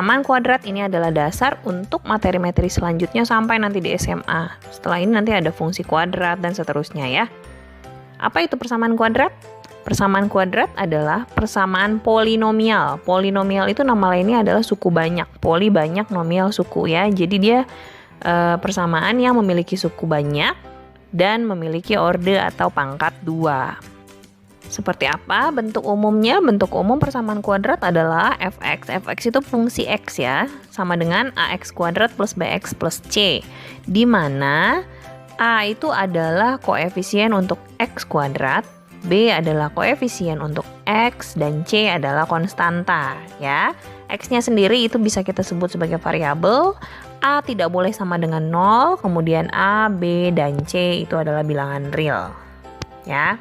persamaan kuadrat ini adalah dasar untuk materi-materi selanjutnya sampai nanti di SMA. Setelah ini nanti ada fungsi kuadrat dan seterusnya ya. Apa itu persamaan kuadrat? Persamaan kuadrat adalah persamaan polinomial. Polinomial itu nama lainnya adalah suku banyak. Poli banyak, nomial suku ya. Jadi dia persamaan yang memiliki suku banyak dan memiliki orde atau pangkat 2. Seperti apa bentuk umumnya? Bentuk umum persamaan kuadrat adalah fx. Fx itu fungsi x ya, sama dengan ax kuadrat plus bx plus c. Di mana a itu adalah koefisien untuk x kuadrat, b adalah koefisien untuk x, dan c adalah konstanta ya. X-nya sendiri itu bisa kita sebut sebagai variabel. A tidak boleh sama dengan 0, kemudian A, B, dan C itu adalah bilangan real ya.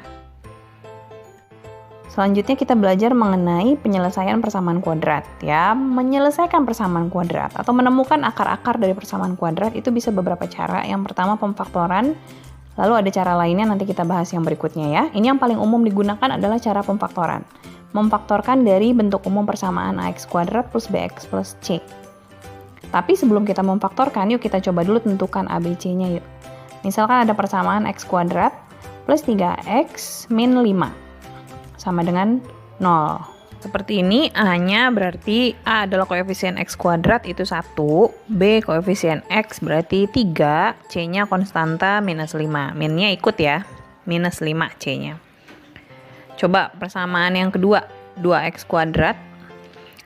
Selanjutnya kita belajar mengenai penyelesaian persamaan kuadrat ya. Menyelesaikan persamaan kuadrat atau menemukan akar-akar dari persamaan kuadrat itu bisa beberapa cara. Yang pertama pemfaktoran, lalu ada cara lainnya nanti kita bahas yang berikutnya ya. Ini yang paling umum digunakan adalah cara pemfaktoran. Memfaktorkan dari bentuk umum persamaan ax kuadrat plus bx plus c. Tapi sebelum kita memfaktorkan, yuk kita coba dulu tentukan ABC-nya yuk. Misalkan ada persamaan x kuadrat plus 3x min 5 sama dengan 0. Seperti ini, A-nya berarti A adalah koefisien x kuadrat itu 1, B koefisien x berarti 3, C-nya konstanta minus 5. Min-nya ikut ya, minus 5 C-nya. Coba persamaan yang kedua, 2x kuadrat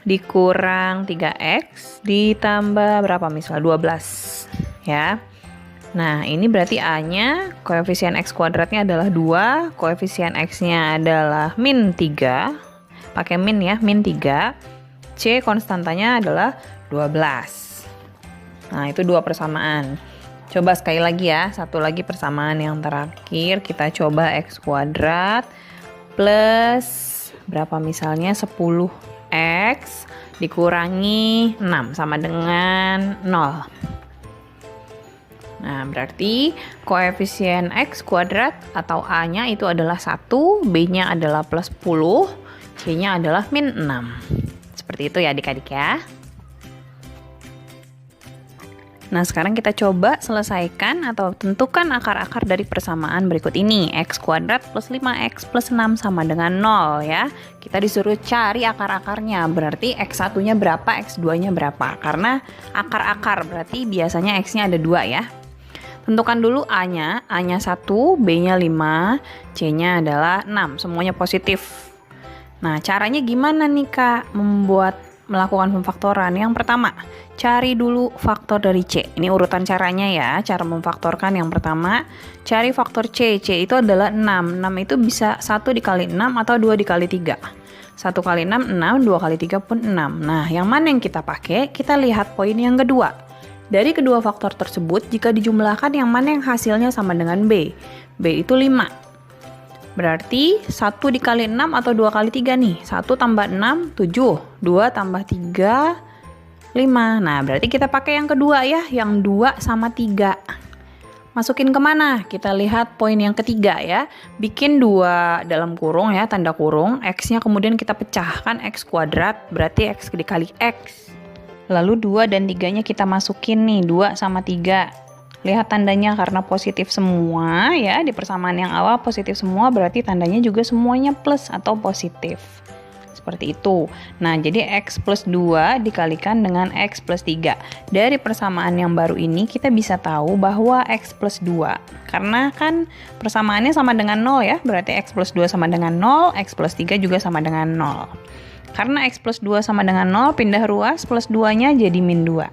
dikurang 3x ditambah berapa misalnya 12 ya. Nah ini berarti A-nya koefisien x kuadratnya adalah 2, koefisien x-nya adalah min 3, pakai min ya, min 3, C konstantanya adalah 12. Nah itu dua persamaan. Coba sekali lagi ya, satu lagi persamaan yang terakhir, kita coba x kuadrat plus berapa misalnya 10x dikurangi 6 sama dengan 0. Nah, berarti koefisien x kuadrat atau A-nya itu adalah 1, B-nya adalah plus 10, C-nya adalah min 6. Seperti itu ya adik-adik ya. Nah, sekarang kita coba selesaikan atau tentukan akar-akar dari persamaan berikut ini. X kuadrat plus 5x plus 6 sama dengan 0 ya. Kita disuruh cari akar-akarnya, berarti x1-nya berapa, x2-nya berapa. Karena akar-akar berarti biasanya x-nya ada 2 ya. Tentukan dulu A-nya 1, B-nya 5, C-nya adalah 6, semuanya positif. Nah, caranya gimana nih Kak melakukan pemfaktoran? Yang pertama, cari dulu faktor dari C. Ini urutan caranya ya, cara memfaktorkan. Yang pertama, cari faktor C. C itu adalah 6. 6 itu bisa 1 dikali 6 atau 2 dikali 3. 1 kali 6, 6, 2 kali 3 pun 6. Nah, yang mana yang kita pakai? Kita lihat poin yang kedua. Dari kedua faktor tersebut, jika dijumlahkan yang mana yang hasilnya sama dengan B? B itu 5. Berarti 1 dikali 6 atau 2 kali 3 nih. 1 tambah 6, 7. 2 tambah 3, 5. Nah, berarti kita pakai yang kedua ya, yang 2 sama 3. Masukin kemana? Kita lihat poin yang ketiga ya. Bikin 2 dalam kurung ya, tanda kurung. X-nya kemudian kita pecahkan, x kuadrat berarti x dikali x. Lalu 2 dan 3-nya kita masukin nih, 2 sama 3. Lihat tandanya karena positif semua ya, di persamaan yang awal positif semua berarti tandanya juga semuanya plus atau positif. Seperti itu. Nah, jadi x plus 2 dikalikan dengan x plus 3. Dari persamaan yang baru ini kita bisa tahu bahwa x plus 2. Karena kan persamaannya sama dengan 0 ya, berarti x plus 2 sama dengan 0, x plus 3 juga sama dengan 0. Karena x plus 2 sama dengan 0, pindah ruas, plus 2-nya jadi min 2.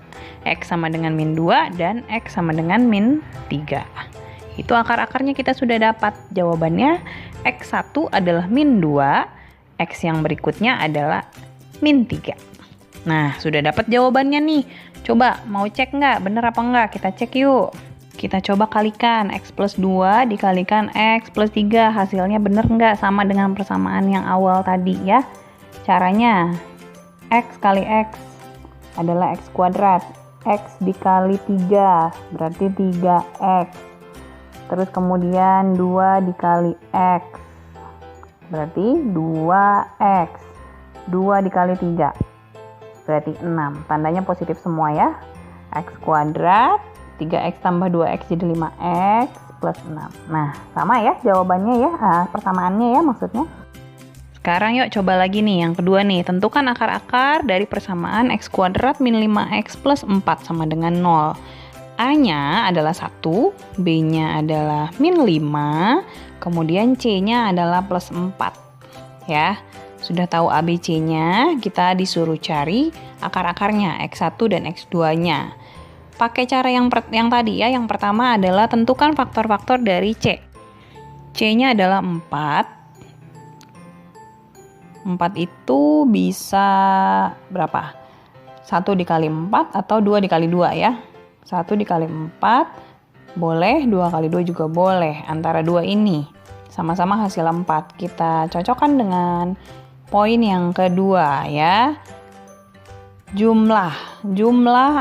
X sama dengan min 2 dan x sama dengan min 3. Itu akar-akarnya kita sudah dapat. Jawabannya x1 adalah min 2, x yang berikutnya adalah min 3. Nah, sudah dapat jawabannya nih. Coba, mau cek nggak? Bener apa nggak? Kita cek yuk. Kita coba kalikan, x plus 2 dikalikan x plus 3. Hasilnya bener nggak? Sama dengan persamaan yang awal tadi ya. Caranya, x kali x adalah x kuadrat. X dikali 3 berarti 3x. Terus kemudian 2 dikali x berarti 2x. 2 dikali 3 berarti 6. Tandanya positif semua ya. X kuadrat, 3x tambah 2x jadi 5x plus 6. Nah, sama ya jawabannya ya, persamaannya ya maksudnya. Sekarang yuk coba lagi nih, yang kedua nih. Tentukan akar-akar dari persamaan x kuadrat min 5x plus 4 sama dengan 0. A-nya adalah 1, B-nya adalah min 5, kemudian C-nya adalah plus 4. Ya, sudah tahu A, B, C-nya, kita disuruh cari akar-akarnya, x1 dan x2-nya. Pakai cara yang tadi ya, yang pertama adalah tentukan faktor-faktor dari C. C-nya adalah 4. 4 itu bisa berapa? 1 dikali 4 atau 2 dikali 2 ya. 1 dikali 4 boleh, 2 kali 2 juga boleh. Antara 2 ini sama-sama hasil 4. Kita cocokkan dengan poin yang kedua ya. Jumlah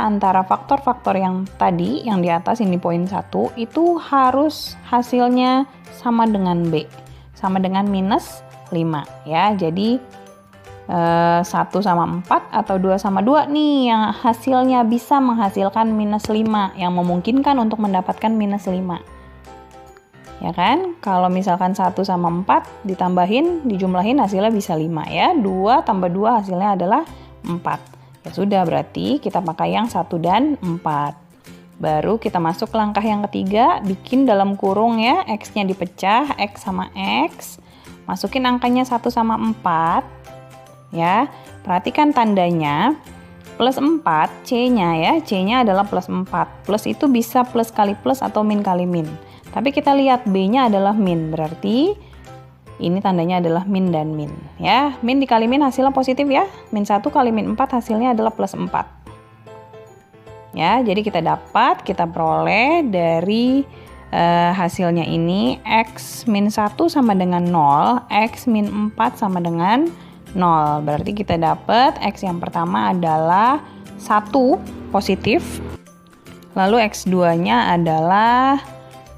antara faktor-faktor yang tadi, yang di atas ini poin 1, itu harus hasilnya sama dengan B. Sama dengan minus 5 ya. Jadi 1 sama 4 atau 2 sama 2 nih yang hasilnya bisa menghasilkan minus 5, yang memungkinkan untuk mendapatkan minus 5. Ya kan? Kalau misalkan 1 sama 4 ditambahin, dijumlahin hasilnya bisa 5 ya. 2 tambah 2 hasilnya adalah 4. Ya sudah, berarti kita pakai yang 1 dan 4. Baru kita masuk ke langkah yang ketiga, bikin dalam kurung ya, X-nya dipecah, X sama X. Masukin angkanya 1 sama 4 ya. Perhatikan tandanya plus 4, C-nya ya, C-nya adalah plus 4. Plus itu bisa plus kali plus atau min kali min. Tapi kita lihat B-nya adalah min, berarti ini tandanya adalah min dan min ya. Min dikali min hasilnya positif ya. Min 1 kali min 4 hasilnya adalah plus 4. Ya, jadi kita peroleh dari hasilnya ini X min 1 sama dengan 0, X min 4 sama dengan 0. Berarti kita dapat X yang pertama adalah 1 positif, lalu X2-nya adalah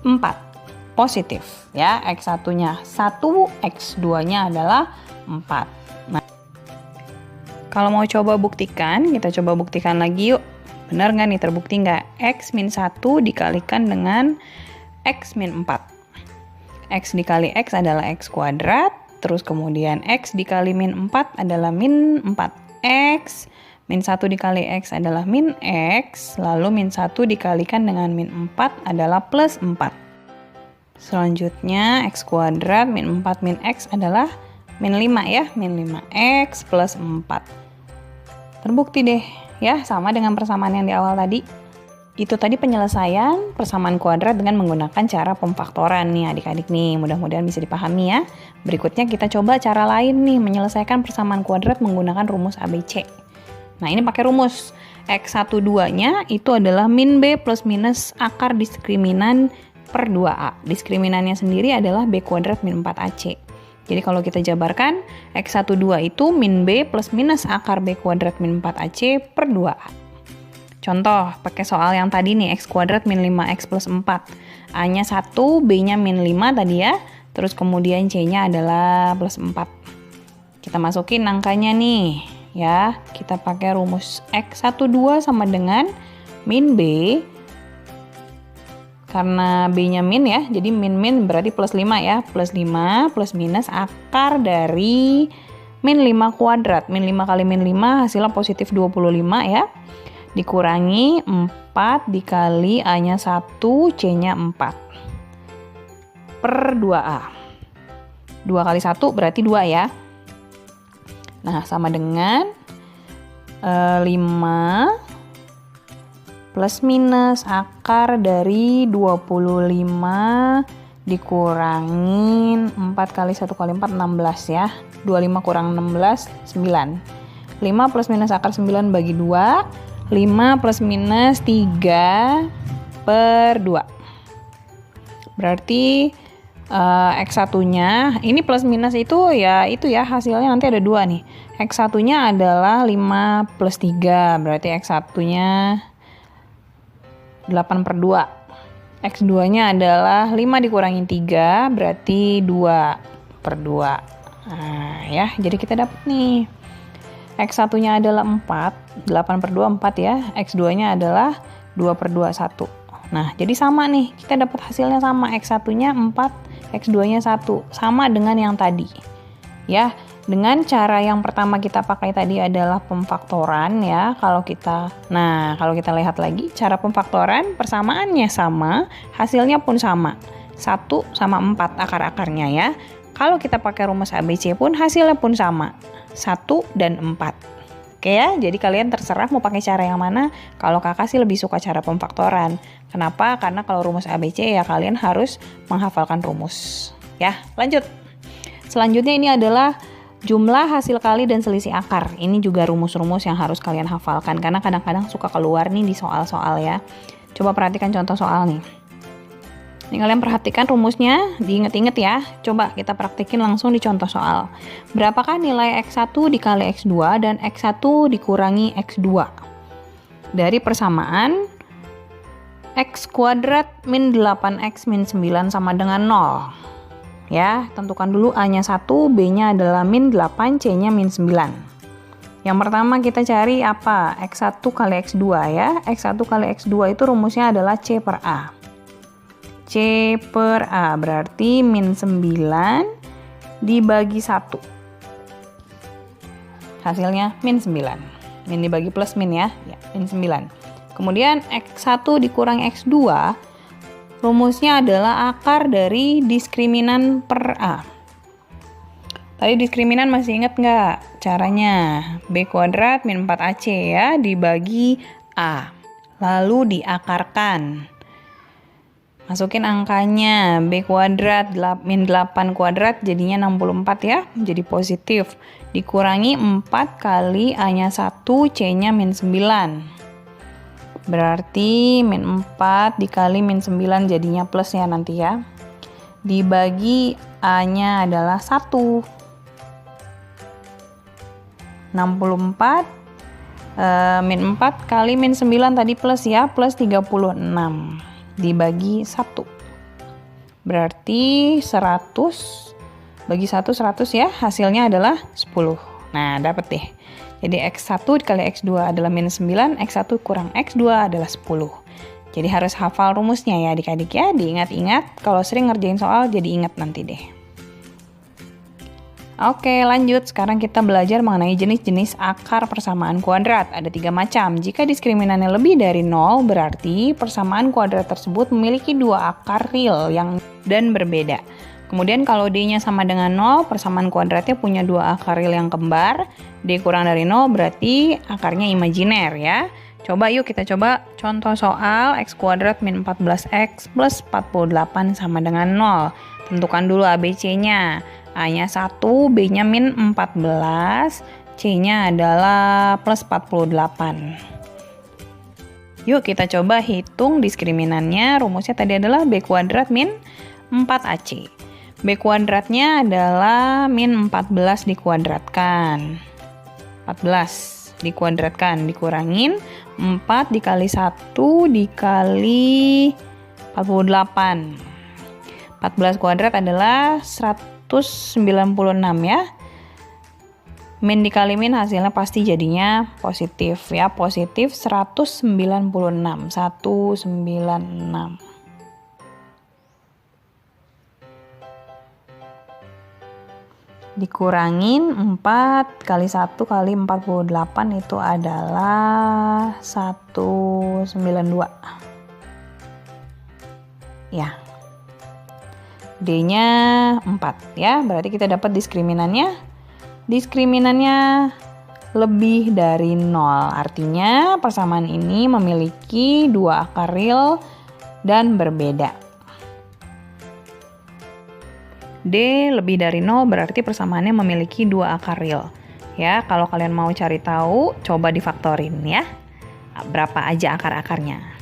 4 positif ya. X1-nya 1, X2-nya adalah 4. Nah, kalau mau coba buktikan, kita coba buktikan lagi yuk. Benar nggak nih, terbukti nggak? X min 1 dikalikan dengan X min 4. X dikali X adalah X kuadrat, terus kemudian X dikali min 4 adalah min 4X, min 1 dikali X adalah min X, lalu min 1 dikalikan dengan min 4 adalah plus 4. Selanjutnya X kuadrat min 4 min X adalah min 5 ya, min 5X plus 4. Terbukti deh ya, sama dengan persamaan yang di awal tadi. Itu tadi penyelesaian persamaan kuadrat dengan menggunakan cara pemfaktoran nih adik-adik nih. Mudah-mudahan bisa dipahami ya. Berikutnya kita coba cara lain nih menyelesaikan persamaan kuadrat menggunakan rumus ABC. Nah, ini pakai rumus. X12-nya itu adalah min B plus minus akar diskriminan per 2A. Diskriminannya sendiri adalah B kuadrat min 4AC. Jadi kalau kita jabarkan, X12 itu min B plus minus akar B kuadrat min 4AC per 2A. Contoh, pakai soal yang tadi nih, X kuadrat min 5X plus 4. A-nya 1, B-nya min 5 tadi ya. Terus kemudian C-nya adalah plus 4. Kita masukin angkanya nih, ya. Kita pakai rumus X12 sama dengan min B. Karena B-nya min ya, jadi min berarti plus 5 ya. Plus 5 plus minus akar dari min 5 kuadrat. Min 5 kali min 5 hasilnya positif 25 ya. Dikurangi 4 dikali A-nya 1, C-nya 4 per 2A. 2 kali 1 berarti 2 ya. Nah, sama dengan 5 plus minus akar dari 25 dikurangin 4 kali 1 kali 4, 16 ya. 25 kurang 16, 9. 5 plus minus akar 9 bagi 2. 5 plus minus 3 per 2. Berarti X1-nya, ini plus minus itu ya hasilnya nanti ada 2 nih. X1-nya adalah 5 plus 3, berarti X1-nya 8 per 2. X2-nya adalah 5 dikurangi 3, berarti 2 per 2. Nah ya, jadi kita dapat nih X1-nya adalah 4, 8/2 4 ya. X2-nya adalah 2/2 1. Nah, jadi sama nih, kita dapat hasilnya sama. X1-nya 4, X2-nya 1. Sama dengan yang tadi. Ya, dengan cara yang pertama kita pakai tadi adalah pemfaktoran ya. Kalau kita lihat lagi, cara pemfaktoran persamaannya sama, hasilnya pun sama. 1 sama 4 akar-akarnya ya. Kalau kita pakai rumus ABC pun hasilnya pun sama. 1 dan 4. Oke ya, jadi kalian terserah mau pakai cara yang mana. Kalau kakak sih lebih suka cara pemfaktoran. Kenapa? Karena kalau rumus ABC ya kalian harus menghafalkan rumus. Ya, lanjut. Selanjutnya ini adalah jumlah hasil kali dan selisih akar. Ini juga rumus-rumus yang harus kalian hafalkan. Karena kadang-kadang suka keluar nih di soal-soal ya. Coba perhatikan contoh soal nih. Ini kalian perhatikan rumusnya, diinget-inget ya. Coba kita praktikin langsung di contoh soal. Berapakah nilai X1 dikali X2 dan X1 dikurangi X2? Dari persamaan X kuadrat min 8X min 9 sama dengan 0. Ya, tentukan dulu A-nya 1, B-nya adalah min 8, C-nya min 9. Yang pertama kita cari apa? X1 kali X2 ya. X1 kali X2 itu rumusnya adalah C per A. C per A berarti min 9 dibagi 1. Hasilnya min 9. Min dibagi plus min ya, min 9. Kemudian X1 dikurangi X2, rumusnya adalah akar dari diskriminan per A. Tadi diskriminan masih ingat nggak caranya? B kuadrat min 4AC ya, dibagi A. Lalu diakarkan. Masukin angkanya, B kuadrat min 8 kuadrat jadinya 64 ya, jadi positif. Dikurangi 4 kali A-nya 1, C-nya min 9. Berarti min 4 dikali min 9 jadinya plus ya nanti ya. Dibagi A-nya adalah 1. 64 min 4 kali min 9 tadi plus ya, plus 36. Dibagi 1 berarti 100 bagi 1 100 ya, hasilnya adalah 10. Nah, dapat deh. Jadi X1 dikali X2 adalah min 9, X1 kurang X2 adalah 10. Jadi harus hafal rumusnya ya adik-adik ya, diingat-ingat. Kalau sering ngerjain soal jadi ingat nanti deh. Oke, lanjut. Sekarang kita belajar mengenai jenis-jenis akar persamaan kuadrat. Ada 3 macam. Jika diskriminannya lebih dari 0, berarti persamaan kuadrat tersebut memiliki 2 akar real dan berbeda. Kemudian kalau D-nya sama dengan 0, persamaan kuadratnya punya 2 akar real yang kembar. D kurang dari 0 berarti akarnya imajiner ya. Coba yuk kita coba contoh soal X kuadrat min 14X plus 48 sama dengan 0. Tentukan dulu ABC-nya. A-nya 1, B-nya min 14, C-nya adalah plus 48. Yuk kita coba hitung diskriminannya. Rumusnya tadi adalah B kuadrat min 4AC. B kuadratnya adalah min 14 dikuadratkan. 14 dikuadratkan, dikurangin 4 dikali 1 dikali 48. 14 kuadrat adalah 196 ya. Min dikali min hasilnya pasti jadinya positif ya. Positif 196. 196. Dikurangin 4 kali 1 kali 48 itu adalah 192. Ya. D-nya 4 ya, berarti kita dapat diskriminannya lebih dari 0. Artinya persamaan ini memiliki 2 akar real dan berbeda. D lebih dari 0 berarti persamaannya memiliki 2 akar real. Ya, kalau kalian mau cari tahu, coba difaktorin ya. Berapa aja akar-akarnya.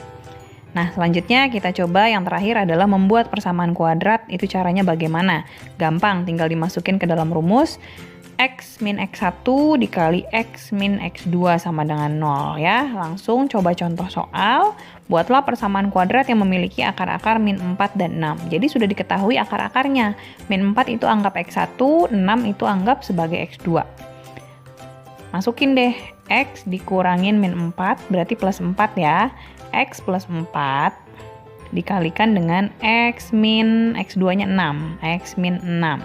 Nah, selanjutnya kita coba yang terakhir adalah membuat persamaan kuadrat. Itu caranya bagaimana? Gampang, tinggal dimasukin ke dalam rumus. X min X1 dikali X min X2 sama dengan 0 ya. Langsung coba contoh soal. Buatlah persamaan kuadrat yang memiliki akar-akar min 4 dan 6. Jadi sudah diketahui akar-akarnya. Min 4 itu anggap X1, 6 itu anggap sebagai X2. Masukin deh X dikurangin min 4, berarti plus 4 ya. X plus 4 dikalikan dengan X min X2-nya 6. X min 6.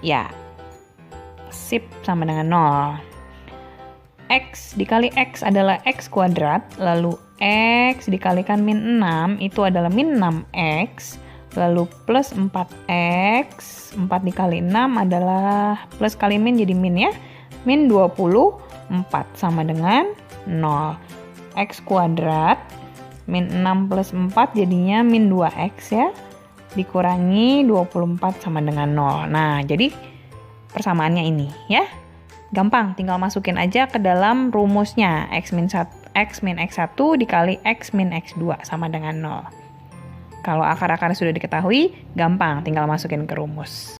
Ya, sip, sama dengan 0. X dikali X adalah X kuadrat, lalu X dikalikan min 6 itu adalah min 6X, lalu plus 4X, 4 dikali 6 adalah plus kali min jadi min ya, min 24 sama dengan 0. X kuadrat min 6 plus 4 jadinya min 2X ya, dikurangi 24 sama dengan 0. Nah, jadi persamaannya ini ya. Gampang, tinggal masukin aja ke dalam rumusnya. X min X1 dikali X min X2 sama dengan 0. Kalau akar-akarnya sudah diketahui, gampang, tinggal masukin ke rumus.